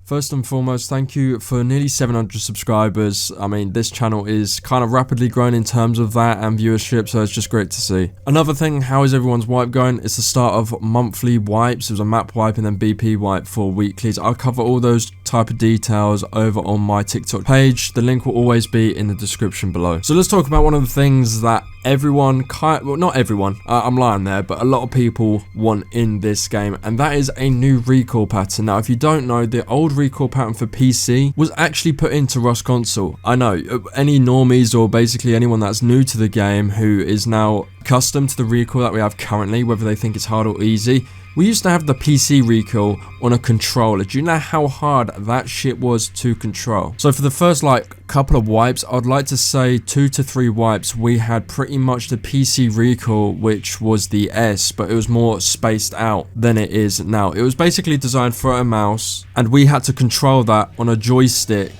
First and foremost, thank you for nearly 700 subscribers. I mean, this channel is kind of rapidly growing in terms of that and viewership, so it's just great to see. Another thing, how is everyone's wipe going? It's the start of monthly wipes. There's a map wipe and then BP wipe for weeklies. I'll cover all those type of details over on my TikTok page. The link will always be in the description below. So let's talk about one of the things that everyone well, not everyone, I'm lying there, but a lot of people want in this game, and that is a new recoil pattern. Now, if you don't know, the old recoil pattern for PC was actually put into Rust Console. I know, any normies or basically anyone that's new to the game who is now accustomed to the recoil that we have currently, whether they think it's hard or easy, we used to have the PC recoil on a controller. Do you know how hard that shit was to control? So for the first couple of wipes, I'd like to say 2 to 3 wipes, we had pretty much the PC recoil, which was the S, but it was more spaced out than it is now. It was basically designed for a mouse, and we had to control that on a joystick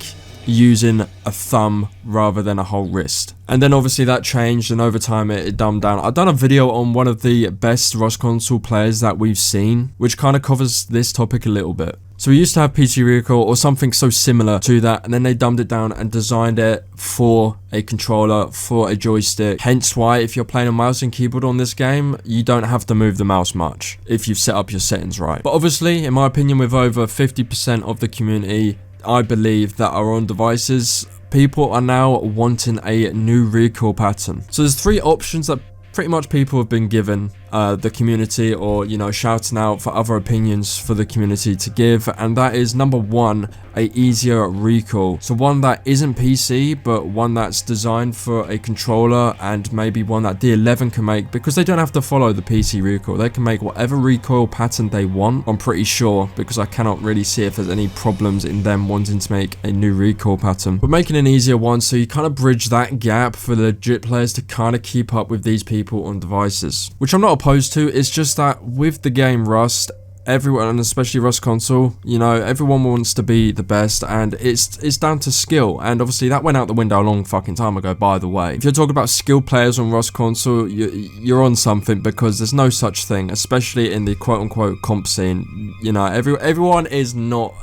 using a thumb rather than a whole wrist. And then obviously that changed, and over time it dumbed down. I've done a video on one of the best Rust Console players that we've seen, which kind of covers this topic a little bit. So we used to have PC recoil or something so similar to that, and then they dumbed it down and designed it for a controller, for a joystick. Hence why if you're playing a mouse and keyboard on this game, you don't have to move the mouse much if you've set up your settings right. But obviously, in my opinion, with over 50% of the community, I believe, that are on devices, people are now wanting a new recoil pattern. So there's 3 options that pretty much people have been given, the community, or shouting out for other opinions for the community to give, and that is number 1, a easier recoil. So one that isn't PC, but one that's designed for a controller, and maybe one that D11 can make, because they don't have to follow the PC recoil. They can make whatever recoil pattern they want, I'm pretty sure, because I cannot really see if there's any problems in them wanting to make a new recoil pattern. But making an easier one, so you kind of bridge that gap for the legit players to kind of keep up with these people on devices, which I'm not opposed to. It's just that with the game Rust, everyone, and especially Rust Console, everyone wants to be the best, and it's down to skill. And obviously that went out the window a long fucking time ago, by the way. If you're talking about skilled players on Rust Console, you're on something, because there's no such thing, especially in the quote-unquote comp scene. Everyone is not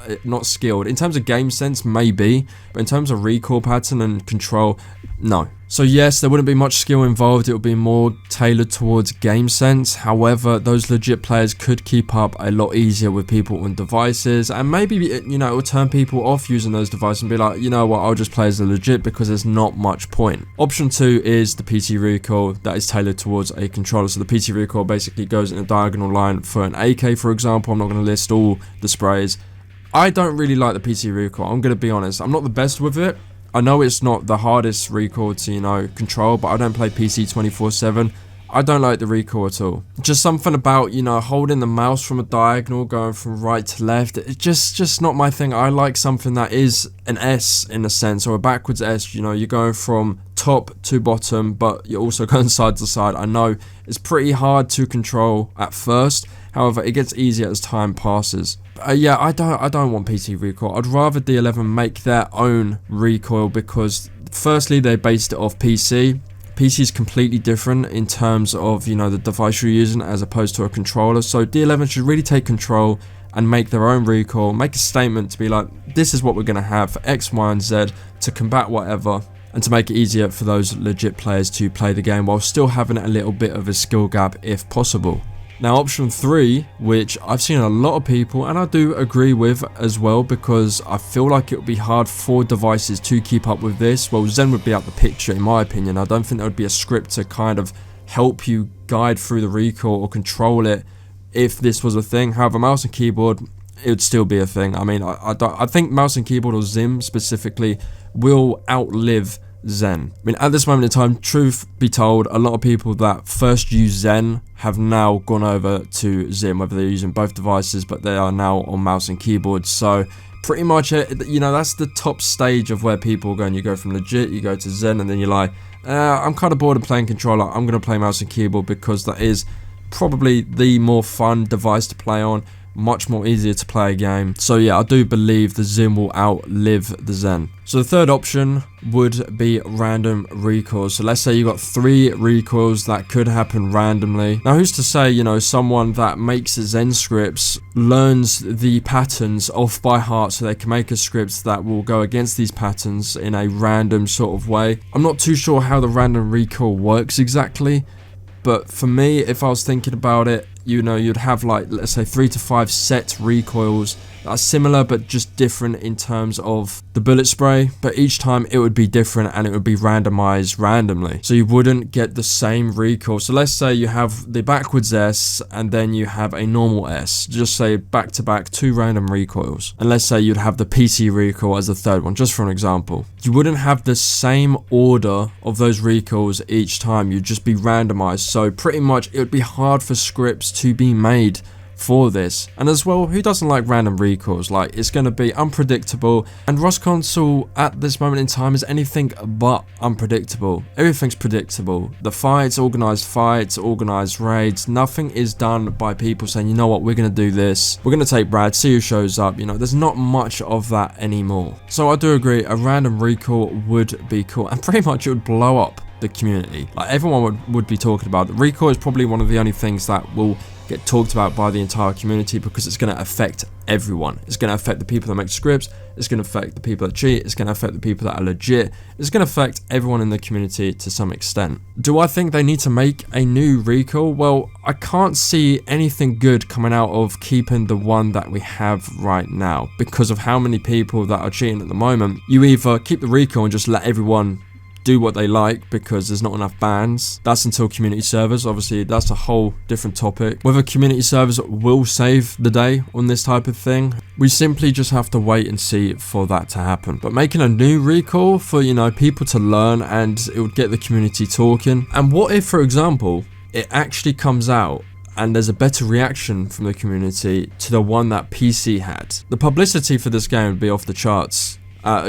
skilled. In terms of game sense, maybe, but in terms of recoil pattern and control, no. So yes, there wouldn't be much skill involved, it would be more tailored towards game sense. However, those legit players could keep up a lot easier with people on devices, and maybe, it will turn people off using those devices and be like, you know what, I'll just play as the legit, because there's not much point. Option 2 is the PC recoil that is tailored towards a controller. So the PC recoil basically goes in a diagonal line for an AK, for example. I'm not going to list all the sprays. I don't really like the PC recoil, I'm going to be honest. I'm not the best with it. I know it's not the hardest recoil to, control, but I don't play PC 24/7. I don't like the recoil at all. Just something about, holding the mouse from a diagonal, going from right to left. It's just not my thing. I like something that is an S in a sense, or a backwards S. You're going from top to bottom, but you're also going side to side. I know it's pretty hard to control at first. However, it gets easier as time passes. Yeah, I don't want PC recoil. I'd rather D11 make their own recoil, because firstly, they based it off PC. PC is completely different in terms of, the device you're using as opposed to a controller. So D11 should really take control and make their own recoil, make a statement to be like, this is what we're going to have for X, Y, and Z to combat whatever, and to make it easier for those legit players to play the game while still having a little bit of a skill gap if possible. Now, option 3, which I've seen a lot of people, and I do agree with as well, because I feel like it would be hard for devices to keep up with this. Well, Zen would be out the picture, in my opinion. I don't think there would be a script to kind of help you guide through the recoil or control it if this was a thing. However, mouse and keyboard, it would still be a thing. I mean, I think mouse and keyboard, or Zim specifically, will outlive Zen. I mean, at this moment in time, truth be told, a lot of people that first use Zen have now gone over to Zim, whether they're using both devices, but they are now on mouse and keyboard. So pretty much, that's the top stage of where people are going. You go from legit, you go to Zen, and then you're like, I'm kind of bored of playing controller, I'm going to play mouse and keyboard, because that is probably the more fun device to play on. much more easier to play a game. So yeah, I do believe the Zim will outlive the Zen. So the third option would be random recoils. So let's say you got 3 recoils that could happen randomly. Now who's to say, you know, someone that makes Zen scripts learns the patterns off by heart so they can make a script that will go against these patterns in a random sort of way. I'm not too sure how the random recoil works exactly, but for me, if I was thinking about it, you know, you'd have like, let's say 3 to 5 set recoils that are similar but just different in terms of the bullet spray, but each time it would be different and it would be randomized randomly, so you wouldn't get the same recoil. So let's say you have the backwards S and then you have a normal S, just say back to back 2 random recoils, and let's say you'd have the PC recoil as the third one, just for an example. You wouldn't have the same order of those recoils each time, you'd just be randomized, so pretty much it would be hard for scripts to be made for this. And as well, who doesn't like random recoils? Like, it's going to be unpredictable, and Rust Console at this moment in time is anything but unpredictable. Everything's predictable. The fights, organized raids, nothing is done by people saying, you know what, we're going to do this, we're going to take Brad, see who shows up. You know, there's not much of that anymore. So I do agree, a random recoil would be cool, and pretty much it would blow up the community. Like, everyone would be talking about it. Recoil is probably one of the only things that will get talked about by the entire community, because it's going to affect everyone. It's going to affect the people that make scripts, it's going to affect the people that cheat, it's going to affect the people that are legit, it's going to affect everyone in the community to some extent. Do I think they need to make a new recoil? Well, I can't see anything good coming out of keeping the one that we have right now, because of how many people that are cheating at the moment. You either keep the recoil and just let everyone do what they like because there's not enough bans. That's until community servers. Obviously, that's a whole different topic. Whether community servers will save the day on this type of thing, we simply just have to wait and see for that to happen. But making a new recoil for, you know, people to learn, and it would get the community talking. And what if, for example, it actually comes out and there's a better reaction from the community to the one that PC had? The publicity for this game would be off the charts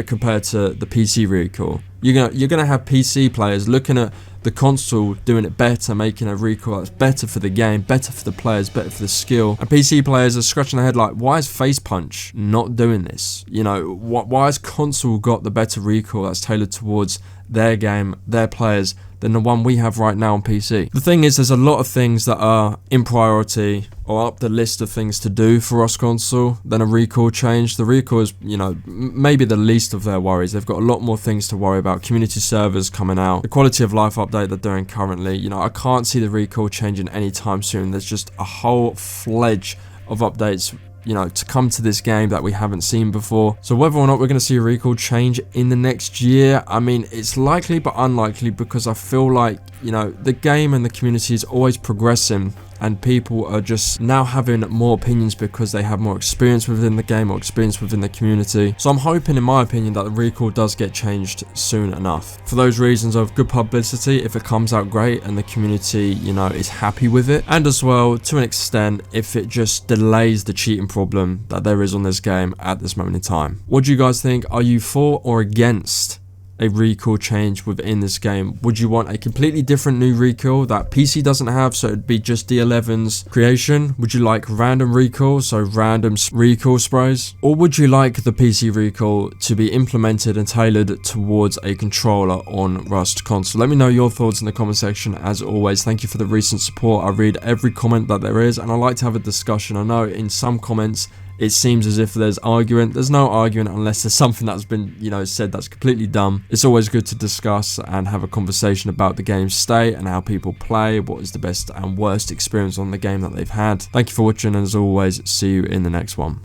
compared to the PC recoil. You're gonna have PC players looking at the console doing it better, making a recoil that's better for the game, better for the players, better for the skill. And PC players are scratching their head like, why is Face Punch not doing this? You know, why has console got the better recoil that's tailored towards their game, their players, than the one we have right now on PC? The thing is, there's a lot of things that are in priority or up the list of things to do for Rust Console than a recoil change. The recoil is, you know, maybe the least of their worries. They've got a lot more things to worry about. Community servers coming out, the quality of life update they're doing currently. You know, I can't see the recoil changing anytime soon. There's just a whole fledge of updates, you know, to come to this game that we haven't seen before. So whether or not we're going to see a recoil change in the next year, I mean, it's likely but unlikely, because I feel like, you know, the game and the community is always progressing, and people are just now having more opinions because they have more experience within the game or experience within the community. So I'm hoping, in my opinion, that the recoil does get changed soon enough. For those reasons of good publicity, if it comes out great and the community, you know, is happy with it, and as well, to an extent, if it just delays the cheating problem that there is on this game at this moment in time. What do you guys think? Are you for or against a recoil change within this game? Would you want a completely different new recoil that PC doesn't have, so it'd be just D11's creation? Would you like random recoil, so random recoil sprays? Or would you like the PC recoil to be implemented and tailored towards a controller on Rust Console? Let me know your thoughts in the comment section. As always, thank you for the recent support. I read every comment that there is, and I like to have a discussion. I know in some comments it seems as if there's argument. There's no argument unless there's something that's been, you know, said that's completely dumb. It's always good to discuss and have a conversation about the game's state and how people play, what is the best and worst experience on the game that they've had. Thank you for watching, and as always, see you in the next one.